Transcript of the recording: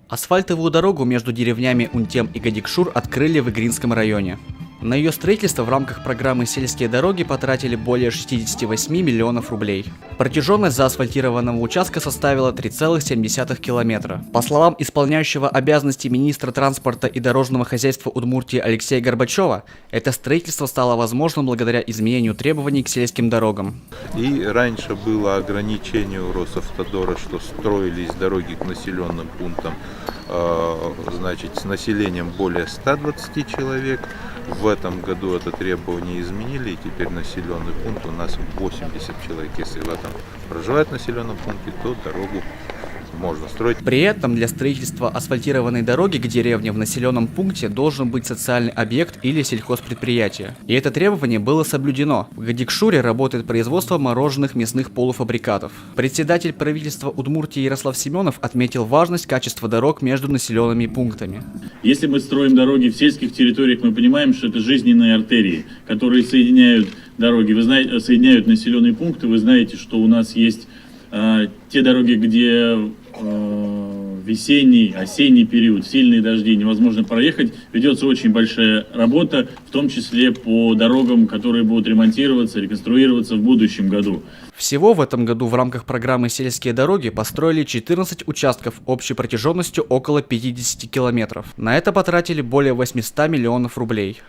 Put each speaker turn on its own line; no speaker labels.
Асфальтовую дорогу между деревнями Унтем и Гадикшур открыли в Игринском районе. На ее строительство в рамках программы «Сельские дороги» потратили более 68 миллионов рублей. Протяженность заасфальтированного участка составила 3,7 километра. По словам исполняющего обязанности министра транспорта и дорожного хозяйства Удмуртии Алексея Горбачева, это строительство стало возможным благодаря изменению требований к сельским дорогам.
И раньше было ограничение у Росавтодора, что строились дороги к населенным пунктам, с населением более 120 человек. В этом году это требование изменили, и теперь населенный пункт у нас 80 человек. Если в этом проживает в населенном пункте, то дорогу можно строить.
При этом для строительства асфальтированной дороги к деревне в населенном пункте должен быть социальный объект или сельхозпредприятие. И это требование было соблюдено. В Гадикшуре работает производство мороженых мясных полуфабрикатов. Председатель правительства Удмуртии Ярослав Семенов отметил важность качества дорог между населенными пунктами.
Если мы строим дороги в сельских территориях, мы понимаем, что это жизненные артерии, которые соединяют дороги, соединяют населенные пункты. Вы знаете, что у нас есть те дороги, где весенний, осенний период, сильные дожди, невозможно проехать. Ведется очень большая работа, в том числе по дорогам, которые будут ремонтироваться, реконструироваться в будущем году.
Всего в этом году в рамках программы «Сельские дороги» построили 14 участков общей протяженностью около 50 километров. На это потратили более 800 миллионов рублей.